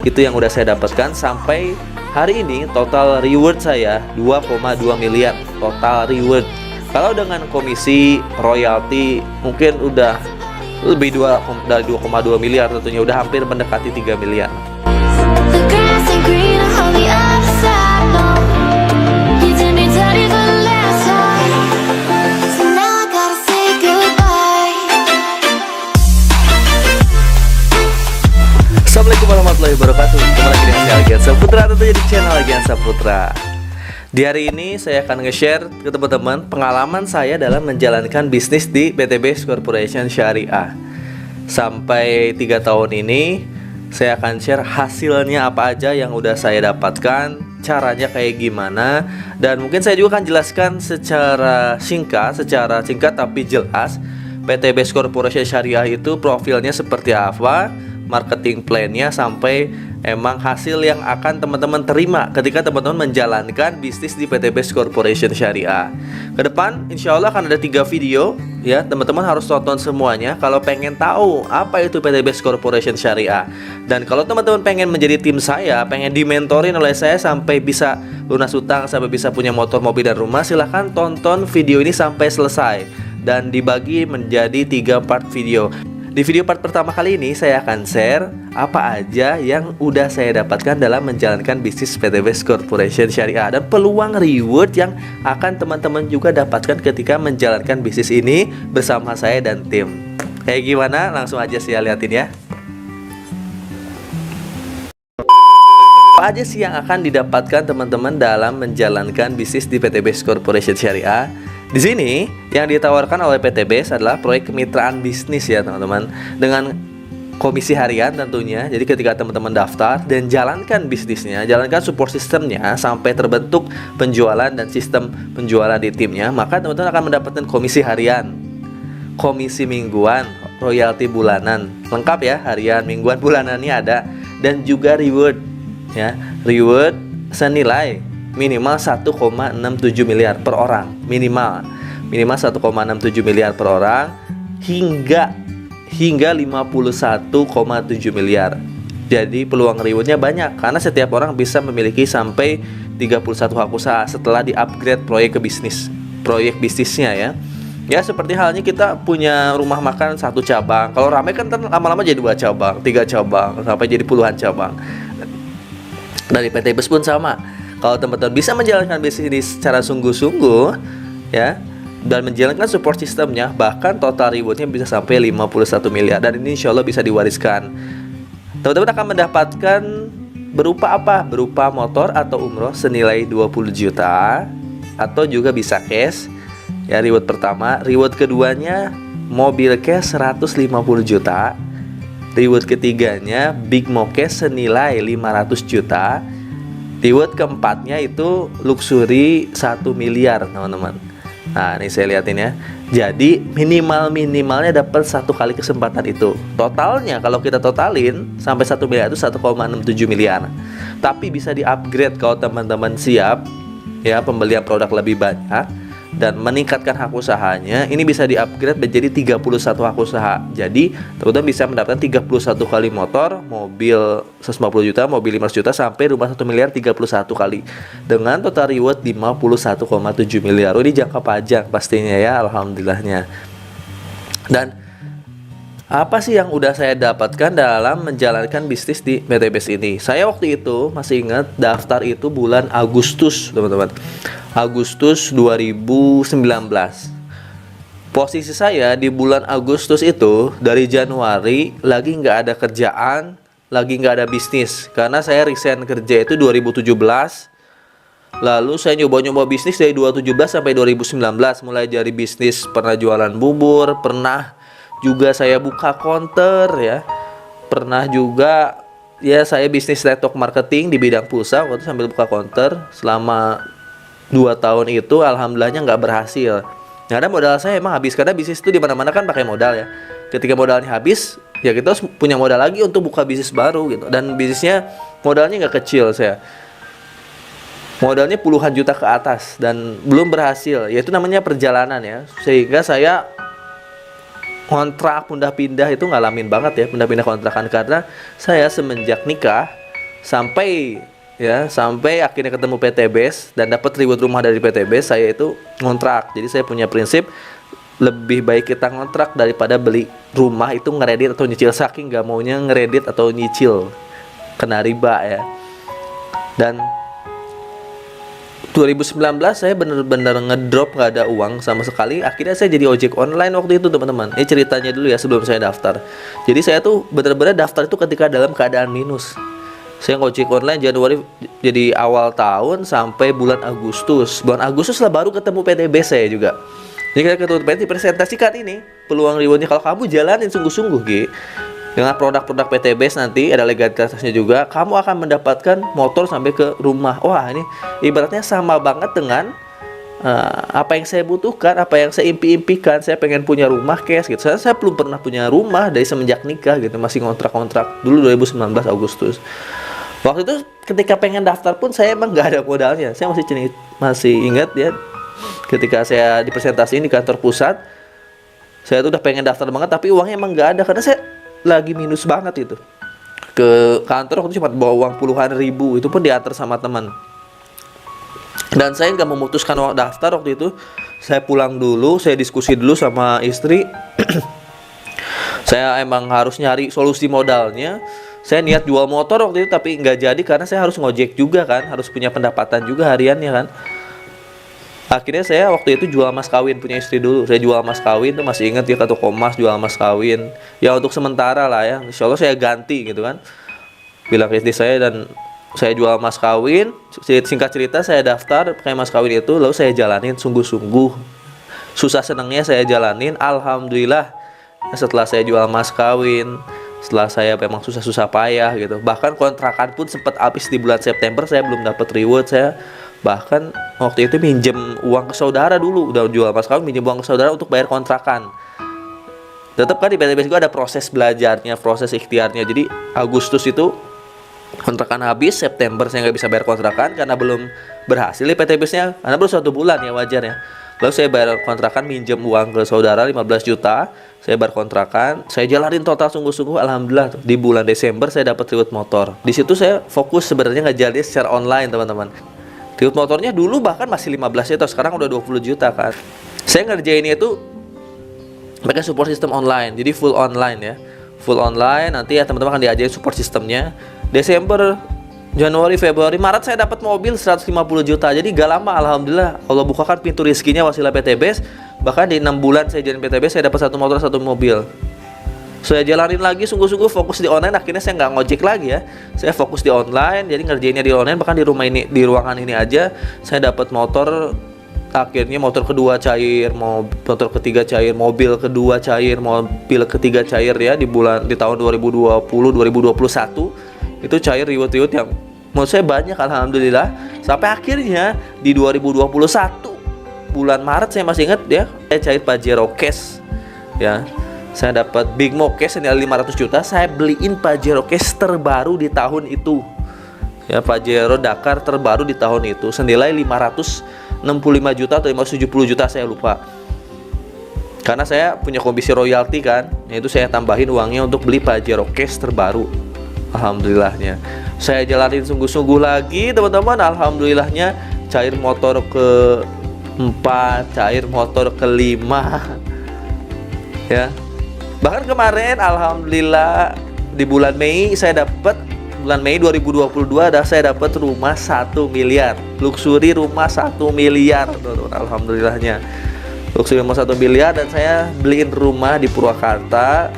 Itu yang udah saya dapatkan sampai hari ini. Total reward saya 2,2 miliar total reward. Kalau dengan komisi royalti mungkin udah lebih dari 2,2 miliar tentunya, udah hampir mendekati 3 miliar. Assalamualaikum warahmatullahi wabarakatuh. Kembali lagi dengan saya Algiansa Putra, tentunya di channel Algiansa Putra. Di hari ini saya akan nge-share ke teman-teman pengalaman saya dalam menjalankan bisnis di PT Base Corporation Syariah. Sampai 3 tahun ini saya akan share hasilnya apa aja yang udah saya dapatkan, caranya kayak gimana, dan mungkin saya juga akan jelaskan secara singkat tapi jelas PT Base Corporation Syariah itu profilnya seperti apa, marketing plan-nya, sampai emang hasil yang akan teman-teman terima ketika teman-teman menjalankan bisnis di PT Base Corporation Syariah. Kedepan insya Allah akan ada 3 video ya, teman-teman harus tonton semuanya kalau pengen tahu apa itu PT Base Corporation Syariah. Dan kalau teman-teman pengen menjadi tim saya, pengen dimentorin oleh saya sampai bisa lunas utang, sampai bisa punya motor, mobil, dan rumah, silahkan tonton video ini sampai selesai dan dibagi menjadi 3 part video. Di video part pertama kali ini saya akan share apa aja yang udah saya dapatkan dalam menjalankan bisnis PT Base Corporation Syariah dan peluang reward yang akan teman-teman juga dapatkan ketika menjalankan bisnis ini bersama saya dan tim. Kayak gimana? Langsung aja saya liatin ya. Apa aja sih yang akan didapatkan teman-teman dalam menjalankan bisnis di PT Base Corporation Syariah? Di sini yang ditawarkan oleh PT Base adalah proyek kemitraan bisnis ya teman-teman, dengan komisi harian tentunya. Jadi ketika teman-teman daftar dan jalankan bisnisnya, jalankan support sistemnya sampai terbentuk penjualan dan sistem penjualan di timnya, maka teman-teman akan mendapatkan komisi harian, komisi mingguan, royalti bulanan, lengkap ya, harian, mingguan, bulanannya ada, dan juga reward ya, reward senilai minimal 1,67 miliar per orang, minimal 1,67 miliar per orang hingga 51,7 miliar. Jadi peluang rewardnya banyak karena setiap orang bisa memiliki sampai 31 hak usaha setelah di-upgrade proyek bisnisnya ya. Ya seperti halnya kita punya rumah makan 1 cabang. Kalau ramai kan lama-lama jadi 2 cabang, 3 cabang, sampai jadi puluhan cabang. Dari PT Base pun sama. Kalau teman-teman bisa menjalankan bisnis ini secara sungguh-sungguh ya, dan menjalankan support sistemnya, bahkan total rewardnya bisa sampai 51 miliar. Dan ini insya Allah bisa diwariskan. Teman-teman akan mendapatkan berupa apa? Berupa motor atau umroh senilai 20 juta, atau juga bisa cash ya, reward pertama. Reward keduanya mobil cash 150 juta. Reward ketiganya big mo cash senilai 500 juta. Reward keempatnya itu luxury 1 miliar teman-teman. Nah ini saya lihatin ya. Jadi minimalnya dapat 1 kali kesempatan itu. Totalnya kalau kita totalin sampai 1 miliar itu 1,67 miliar. Tapi bisa di-upgrade kalau teman-teman siap ya, pembelian produk lebih banyak dan meningkatkan hak usahanya. Ini bisa di-upgrade menjadi 31 hak usaha. Jadi teman-teman bisa mendapatkan 31 kali motor, mobil 150 juta, mobil 500 juta, sampai rumah 1 miliar 31 kali, dengan total reward 51,7 miliar. Ini jangka panjang pastinya ya, alhamdulillahnya. Dan apa sih yang udah saya dapatkan dalam menjalankan bisnis di PT Base ini? Saya waktu itu masih ingat daftar itu bulan Agustus teman-teman, Agustus 2019. Posisi saya di bulan Agustus itu dari Januari lagi nggak ada kerjaan, lagi nggak ada bisnis, karena saya resign kerja itu 2017. Lalu saya nyoba-nyoba bisnis dari 2017 sampai 2019, mulai dari bisnis pernah jualan bubur, pernah juga saya buka counter ya, pernah juga ya saya bisnis network marketing di bidang pulsa waktu sambil buka counter selama 2 tahun itu. Alhamdulillahnya nggak berhasil. Karena modal saya emang habis, karena bisnis itu di mana-mana kan pakai modal ya. Ketika modalnya habis, ya kita harus punya modal lagi untuk buka bisnis baru gitu. Dan bisnisnya modalnya nggak kecil, saya modalnya puluhan juta ke atas dan belum berhasil. Ya itu namanya perjalanan ya. Sehingga saya kontrak pindah-pindah itu ngalamin banget ya, pindah-pindah kontrakan, karena saya semenjak nikah sampai akhirnya ketemu PTBS dan dapat reward rumah dari PTBS. Saya itu ngontrak. Jadi saya punya prinsip lebih baik kita ngontrak daripada beli rumah itu ngeredit atau nyicil, saking gak maunya ngeredit atau nyicil kena riba ya. Dan 2019 saya bener-bener ngedrop, nggak ada uang sama sekali. Akhirnya saya jadi ojek online waktu itu teman-teman. Ini ceritanya dulu ya sebelum saya daftar. Jadi saya tuh bener-bener daftar itu ketika dalam keadaan minus. Saya ngojek online Januari, jadi awal tahun sampai bulan Agustus. Bulan Agustus lah baru ketemu PTB saya juga. Jadi kita ketemu PTB, presentasikan ini peluang rewardnya kalau kamu jalanin sungguh-sungguh Gi. Dengan produk-produk PTBS nanti ada legalitasnya juga, kamu akan mendapatkan motor sampai ke rumah. Wah, ini ibaratnya sama banget dengan apa yang saya butuhkan, apa yang saya impikan. Saya pengen punya rumah cash gitu. Saya belum pernah punya rumah dari semenjak nikah gitu, masih kontrak-kontrak dulu 2019 Agustus. Waktu itu ketika pengen daftar pun saya emang nggak ada modalnya. Saya masih ingat ya, ketika saya di presentasi di kantor pusat, saya tuh udah pengen daftar banget tapi uangnya emang nggak ada karena saya lagi minus banget itu. Ke kantor waktu itu cuma bawa uang puluhan ribu, itu pun diantar sama teman. Dan saya nggak memutuskan daftar waktu itu. Saya pulang dulu, saya diskusi dulu sama istri. Saya emang harus nyari solusi modalnya. Saya niat jual motor waktu itu tapi nggak jadi karena saya harus ngojek juga kan, harus punya pendapatan juga hariannya kan. Akhirnya saya waktu itu jual mas kawin, punya istri dulu. Saya jual mas kawin tuh masih ingat ya, ke toko emas jual mas kawin. Ya untuk sementara lah ya, insya Allah saya ganti gitu kan. Bilang ke istri saya dan saya jual mas kawin. Singkat cerita saya daftar pakai mas kawin itu, lalu saya jalanin sungguh-sungguh. Susah senangnya saya jalanin, alhamdulillah. Setelah saya jual mas kawin, setelah saya memang susah-susah payah gitu. Bahkan kontrakan pun sempat habis di bulan September, saya belum dapat reward. Saya bahkan waktu itu minjem uang ke saudara dulu, udah jual mas kawin minjem uang ke saudara untuk bayar kontrakan. Tetap kan di PTBS juga ada proses belajarnya, proses ikhtiarnya. Jadi Agustus itu kontrakan habis, September saya nggak bisa bayar kontrakan karena belum berhasil di PTBS-nya, karena baru 1 bulan ya, wajar ya. Lalu saya bayar kontrakan, minjem uang ke saudara 15 juta, saya bayar kontrakan, saya jalanin total sungguh-sungguh, alhamdulillah di bulan Desember saya dapat reward motor. Di situ saya fokus sebenarnya ngajarin secara online teman-teman. Reward motornya dulu bahkan masih 15 juta, sekarang udah 20 juta kan. Saya ngerjainnya itu pakai support system online, jadi full online ya. Full online, nanti ya teman-teman akan diajarin support sistemnya. Desember, Januari, Februari, Maret saya dapat mobil 150 juta. Jadi gak lama alhamdulillah Allah bukakan pintu rezekinya wasilah PTBS. Bahkan di 6 bulan saya jadi PTBS saya dapat 1 motor 1 mobil. Saya jalanin lagi sungguh-sungguh, fokus di online. Akhirnya saya nggak ngojek lagi ya, saya fokus di online, jadi ngerjainnya di online. Bahkan di rumah ini, di ruangan ini aja saya dapat motor. Akhirnya motor kedua cair, motor ketiga cair, mobil kedua cair, mobil ketiga cair ya, di tahun 2020 2021 itu cair reward yang menurut saya banyak alhamdulillah. Sampai akhirnya di 2021 bulan Maret saya masih ingat ya, saya cair Pajero cash ya. Saya dapat Big Mo cash senilai 500 juta. Saya beliin Pajero cash terbaru di tahun itu. Ya, Pajero Dakar terbaru di tahun itu senilai 565 juta atau 570 juta saya lupa. Karena saya punya komisi royalti kan, yaitu saya tambahin uangnya untuk beli Pajero cash terbaru. Alhamdulillahnya. Saya jalanin sungguh-sungguh lagi, teman-teman. Alhamdulillahnya cair motor ke-4, cair motor ke-5. Ya. Bahkan kemarin alhamdulillah di bulan Mei saya dapat, bulan Mei 2022 saya dapat rumah 1 miliar. Luxury rumah 1 miliar. Alhamdulillahnya. Luxury rumah 1 miliar dan saya beliin rumah di Purwakarta.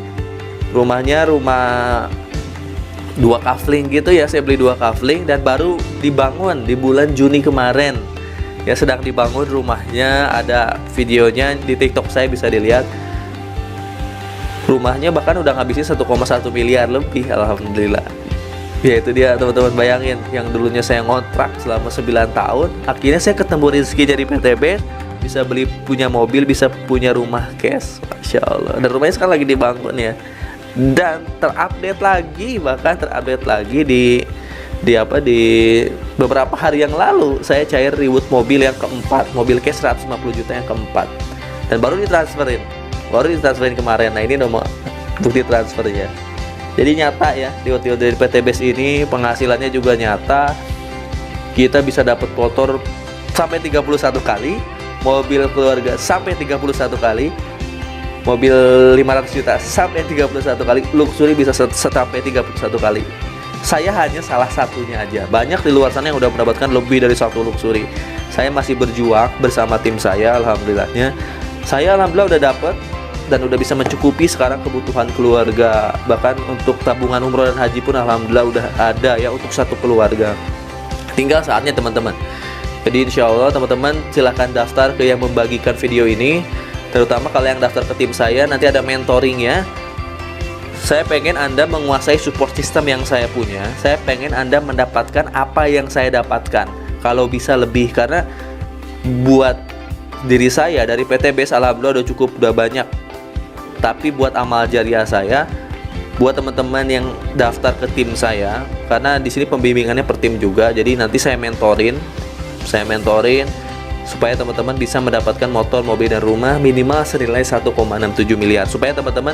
Rumahnya rumah 2 kafling gitu ya, saya beli 2 kafling dan baru dibangun di bulan Juni kemarin. Ya, sedang dibangun rumahnya, ada videonya di TikTok saya bisa dilihat. Rumahnya bahkan udah ngabisin 1,1 miliar lebih, alhamdulillah. Ya itu dia teman-teman, bayangin yang dulunya saya ngontrak selama 9 tahun, akhirnya saya ketemu rezeki dari PTB, bisa beli, punya mobil, bisa punya rumah cash, masya Allah. Dan rumahnya sekarang lagi dibangun ya. Dan terupdate lagi di beberapa hari yang lalu saya cair reward mobil yang keempat, mobil cash 150 juta yang keempat, dan baru ditransferin kemarin. Nah ini nomor bukti transfernya. Jadi nyata ya, deal-deal dari PT Base ini penghasilannya juga nyata. Kita bisa dapat motor sampai 31 kali, mobil keluarga sampai 31 kali, mobil 500 juta sampai 31 kali, luxury bisa sampai 31 kali. Saya hanya salah satunya aja. Banyak di luar sana yang udah mendapatkan lebih dari satu luxury. Saya masih berjuang bersama tim saya, alhamdulillahnya. Saya alhamdulillah udah dapet dan udah bisa mencukupi sekarang kebutuhan keluarga. Bahkan untuk tabungan umroh dan haji pun alhamdulillah udah ada ya untuk satu keluarga. Tinggal saatnya teman-teman. Jadi insya Allah teman-teman silahkan daftar ke yang membagikan video ini. Terutama kalau yang daftar ke tim saya, nanti ada mentoringnya. Saya pengen Anda menguasai support system yang saya punya. Saya pengen Anda mendapatkan apa yang saya dapatkan, kalau bisa lebih. Karena buat diri saya dari PT Base alhamdulillah udah banyak. Tapi buat amal jariah saya, buat teman-teman yang daftar ke tim saya, karena di sini pembimbingannya per tim juga. Jadi nanti saya mentorin supaya teman-teman bisa mendapatkan motor, mobil, dan rumah minimal senilai 1,67 miliar. Supaya teman-teman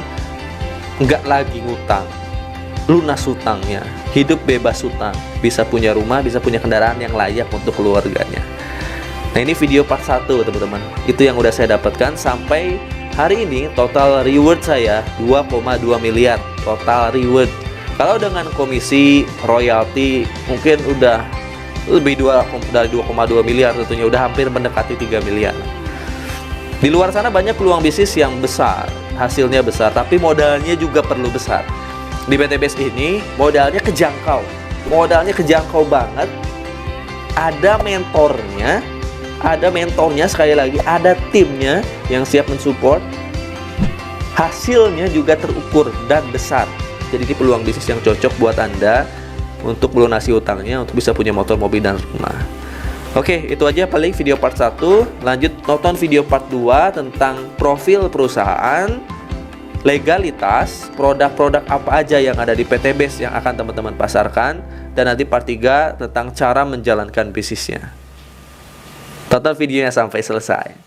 nggak lagi ngutang, lunas hutangnya, hidup bebas hutang, bisa punya rumah, bisa punya kendaraan yang layak untuk keluarganya. Nah ini video part 1 teman-teman, itu yang udah saya dapatkan sampai hari ini. Total reward saya 2,2 miliar total reward. Kalau dengan komisi royalti mungkin udah lebih dari 2,2 miliar tentunya, udah hampir mendekati 3 miliar. Di luar sana banyak peluang bisnis yang besar, hasilnya besar, tapi modalnya juga perlu besar. Di PT Base ini modalnya kejangkau banget. Ada mentornya sekali lagi, ada timnya yang siap mensupport. Hasilnya juga terukur dan besar. Jadi ini peluang bisnis yang cocok buat Anda untuk melunasi utangnya, untuk bisa punya motor, mobil, dan rumah. Oke, itu aja paling video part 1. Lanjut nonton video part 2 tentang profil perusahaan, legalitas, produk-produk apa aja yang ada di PT Base yang akan teman-teman pasarkan, dan nanti part 3 tentang cara menjalankan bisnisnya. Tonton videonya sampai selesai.